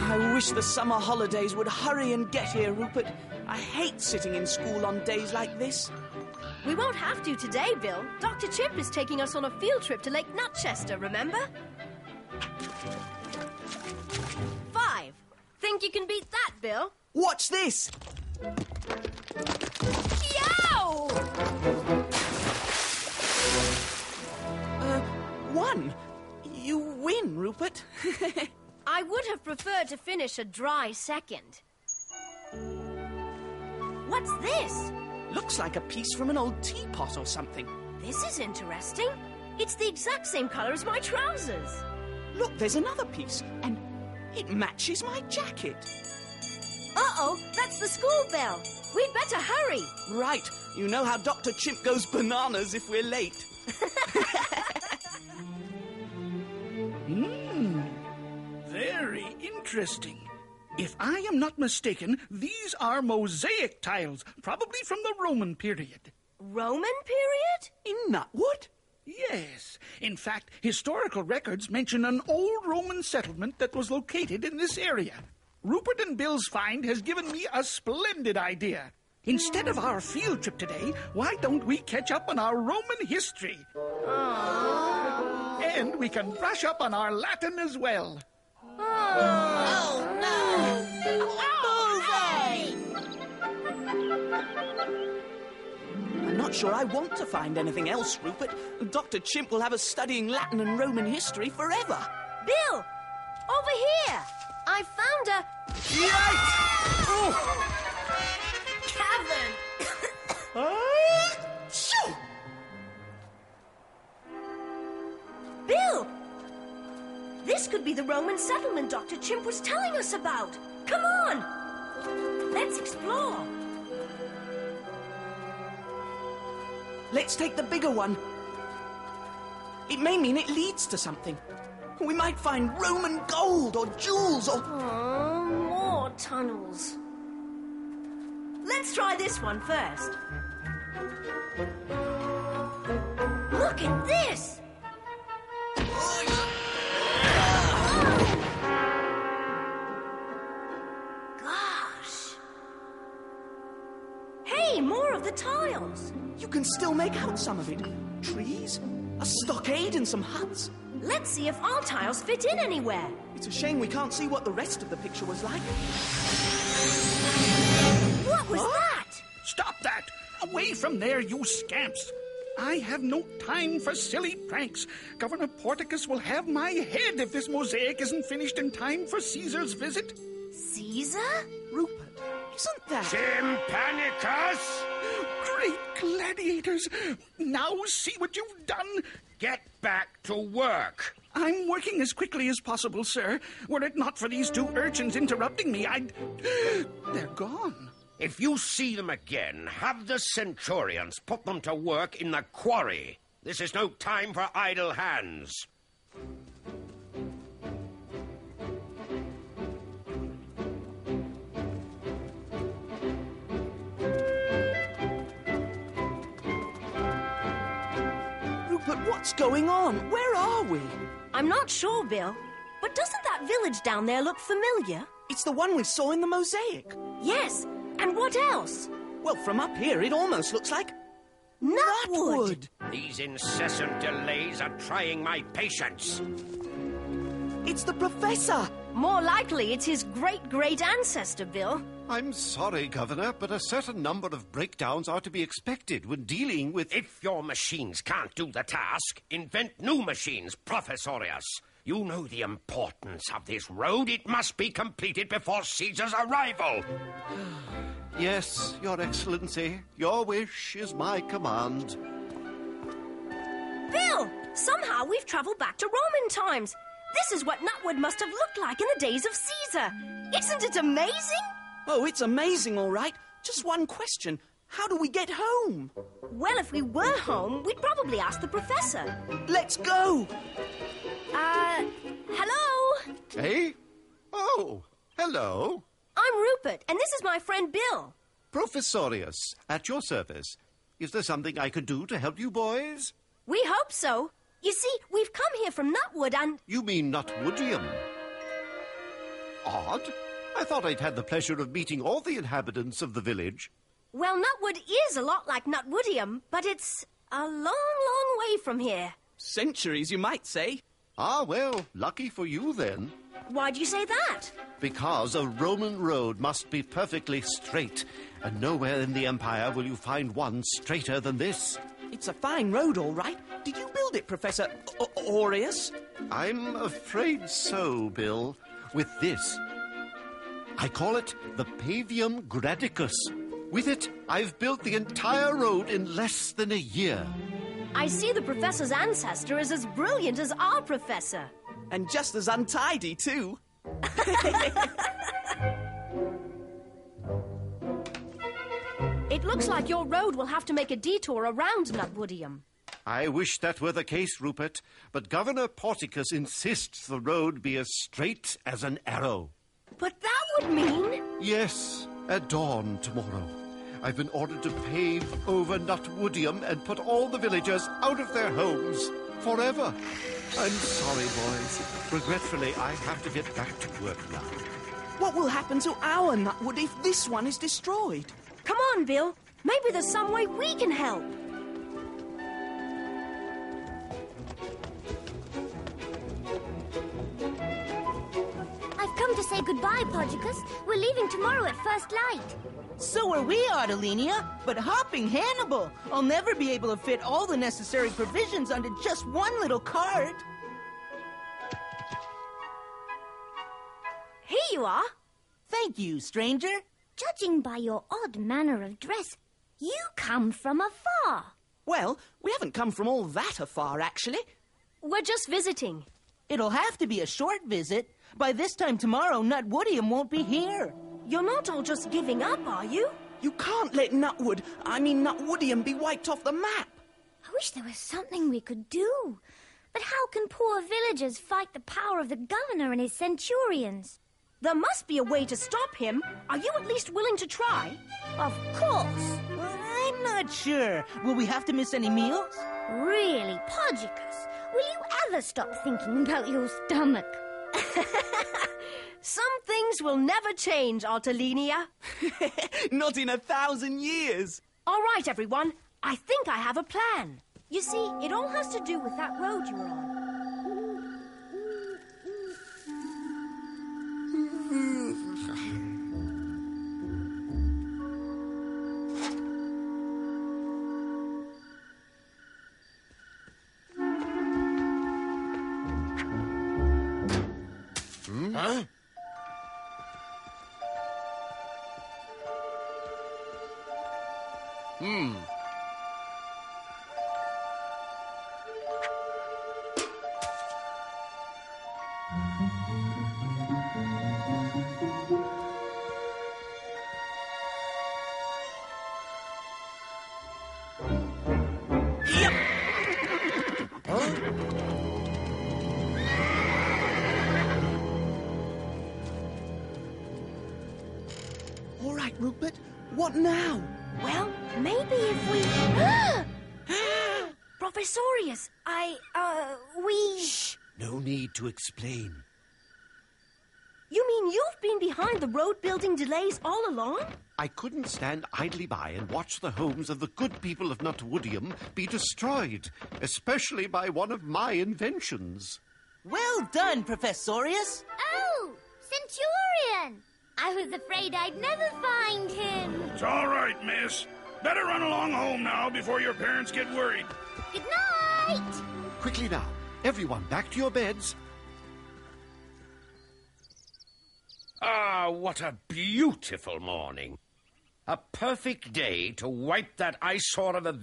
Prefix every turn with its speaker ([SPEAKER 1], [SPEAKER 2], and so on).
[SPEAKER 1] I wish the summer holidays would hurry and get here, Rupert. I hate sitting in school on days like this.
[SPEAKER 2] We won't have to today, Bill. Dr. Chimp is taking us on a field trip to Lake Nutchester, remember? 5. Think you can beat that, Bill?
[SPEAKER 1] Watch this!
[SPEAKER 2] Yow!
[SPEAKER 1] 1. You win, Rupert.
[SPEAKER 2] I would have preferred to finish a dry second. What's this?
[SPEAKER 1] Looks like a piece from an old teapot or something.
[SPEAKER 2] This is interesting. It's the exact same colour as my trousers.
[SPEAKER 1] Look, there's another piece, and it matches my jacket.
[SPEAKER 2] Uh-oh, that's the school bell. We'd better hurry.
[SPEAKER 1] Right. You know how Dr. Chimp goes bananas if we're late.
[SPEAKER 3] Very interesting. If I am not mistaken, these are mosaic tiles, probably from the Roman period.
[SPEAKER 2] Roman period?
[SPEAKER 1] In Nutwood?
[SPEAKER 3] Yes. In fact, historical records mention an old Roman settlement that was located in this area. Rupert and Bill's find has given me a splendid idea. Instead of our field trip today, why don't we catch up on our Roman history? And we can brush up on our Latin as well.
[SPEAKER 4] Oh, no!
[SPEAKER 1] I'm not sure I want to find anything else, Rupert. Dr. Chimp will have us studying Latin and Roman history forever.
[SPEAKER 2] Bill! Over here! I found a...
[SPEAKER 1] Yikes! Oh.
[SPEAKER 2] cavern!
[SPEAKER 1] Shoo!
[SPEAKER 2] Bill! This could be the Roman settlement Dr. Chimp was telling us about. Come on! Let's explore.
[SPEAKER 1] Let's take the bigger one. It may mean it leads to something. We might find Roman gold or jewels or...
[SPEAKER 2] Oh, more tunnels. Let's try this one first. Look at this! Gosh. Hey, more of the tiles.
[SPEAKER 1] You can still make out some of it. Trees, a stockade and some huts.
[SPEAKER 2] Let's see if our tiles fit in anywhere.
[SPEAKER 1] It's a shame we can't see what the rest of the picture was like.
[SPEAKER 2] What was that?
[SPEAKER 3] Stop that! Away from there, you scamps! I have no time for silly pranks. Governor Porticus will have my head if this mosaic isn't finished in time for Caesar's visit.
[SPEAKER 2] Caesar?
[SPEAKER 1] Rupert, isn't that...
[SPEAKER 5] Tympanicus!
[SPEAKER 3] Great gladiators! Now see what you've done!
[SPEAKER 5] Get back to work.
[SPEAKER 3] I'm working as quickly as possible, sir. Were it not for these two urchins interrupting me, I'd... They're gone.
[SPEAKER 5] If you see them again, have the centurions put them to work in the quarry. This is no time for idle hands.
[SPEAKER 1] Rupert, what's going on? Where are we?
[SPEAKER 2] I'm not sure, Bill. But doesn't that village down there look familiar?
[SPEAKER 1] It's the one we saw in the mosaic.
[SPEAKER 2] Yes. And what else?
[SPEAKER 1] Well, from up here, it almost looks like...
[SPEAKER 2] Nutwood!
[SPEAKER 5] These incessant delays are trying my patience.
[SPEAKER 1] It's the professor!
[SPEAKER 2] More likely it's his great-great ancestor, Bill.
[SPEAKER 6] I'm sorry, Governor, but a certain number of breakdowns are to be expected when dealing with...
[SPEAKER 5] If your machines can't do the task, invent new machines, Professorius. You know the importance of this road. It must be completed before Caesar's arrival.
[SPEAKER 6] Yes, Your Excellency. Your wish is my command.
[SPEAKER 2] Bill! Somehow we've travelled back to Roman times. This is what Nutwood must have looked like in the days of Caesar. Isn't it amazing?
[SPEAKER 1] Oh, it's amazing, all right. Just one question. How do we get home?
[SPEAKER 2] Well, if we were home, we'd probably ask the professor.
[SPEAKER 1] Let's go!
[SPEAKER 2] Hello?
[SPEAKER 6] Hey? Oh, hello.
[SPEAKER 2] I'm Rupert, and this is my friend Bill.
[SPEAKER 6] Professorius, at your service. Is there something I can do to help you boys?
[SPEAKER 2] We hope so. You see, we've come here from Nutwood and...
[SPEAKER 6] You mean Nutwoodium? Odd. I thought I'd had the pleasure of meeting all the inhabitants of the village.
[SPEAKER 2] Well, Nutwood is a lot like Nutwoodium, but it's a long, long way from here.
[SPEAKER 1] Centuries, you might say.
[SPEAKER 6] Ah, well, lucky for you then.
[SPEAKER 2] Why do you say that?
[SPEAKER 6] Because a Roman road must be perfectly straight, and nowhere in the Empire will you find one straighter than this.
[SPEAKER 1] It's a fine road, all right. Did you build it, Professor Aureus?
[SPEAKER 6] I'm afraid so, Bill. With this. I call it the Pavium Gradicus. With it, I've built the entire road in less than a year.
[SPEAKER 2] I see the professor's ancestor is as brilliant as our professor.
[SPEAKER 1] And just as untidy, too.
[SPEAKER 2] It looks like your road will have to make a detour around Nutwoodium.
[SPEAKER 6] I wish that were the case, Rupert, but Governor Porticus insists the road be as straight as an arrow.
[SPEAKER 2] But that would mean...
[SPEAKER 6] Yes, at dawn tomorrow. I've been ordered to pave over Nutwoodium and put all the villagers out of their homes forever. I'm sorry, boys. Regretfully, I have to get back to work now.
[SPEAKER 1] What will happen to our Nutwood if this one is destroyed?
[SPEAKER 2] Come on, Bill. Maybe there's some way we can help.
[SPEAKER 7] I've come to say goodbye, Podgicus. We're leaving tomorrow at first light.
[SPEAKER 8] So are we, Adelenia. But hopping Hannibal! I'll never be able to fit all the necessary provisions onto just one little cart.
[SPEAKER 2] Here you are.
[SPEAKER 8] Thank you, stranger.
[SPEAKER 7] Judging by your odd manner of dress, you come from afar.
[SPEAKER 1] Well, we haven't come from all that afar, actually.
[SPEAKER 2] We're just visiting.
[SPEAKER 8] It'll have to be a short visit. By this time tomorrow, Nutwoodium won't be here.
[SPEAKER 2] You're not all just giving up, are you?
[SPEAKER 1] You can't let Nutwoodium be wiped off the map.
[SPEAKER 7] I wish there was something we could do. But how can poor villagers fight the power of the governor and his centurions?
[SPEAKER 2] There must be a way to stop him. Are you at least willing to try?
[SPEAKER 7] Of course.
[SPEAKER 8] I'm not sure. Will we have to miss any meals?
[SPEAKER 7] Really, Podgicus, will you ever stop thinking about your stomach?
[SPEAKER 2] Some things will never change, Artelinia.
[SPEAKER 1] Not in 1,000 years.
[SPEAKER 2] All right, everyone. I think I have a plan. You see, it all has to do with that road you were on.
[SPEAKER 5] Huh?
[SPEAKER 1] All right, Rupert. What now?
[SPEAKER 2] Well, maybe if we... Professorius, we...
[SPEAKER 6] Shh! No need to explain.
[SPEAKER 2] You mean you've been behind the road-building delays all along?
[SPEAKER 6] I couldn't stand idly by and watch the homes of the good people of Nutwoodium be destroyed, especially by one of my inventions.
[SPEAKER 8] Well done, Professorius.
[SPEAKER 7] Oh, Centurion! I was afraid I'd never find him.
[SPEAKER 3] It's all right, miss. Better run along home now before your parents get worried.
[SPEAKER 7] Good night!
[SPEAKER 6] Quickly now, everyone back to your beds.
[SPEAKER 5] Ah, what a beautiful morning. A perfect day to wipe that eyesore of a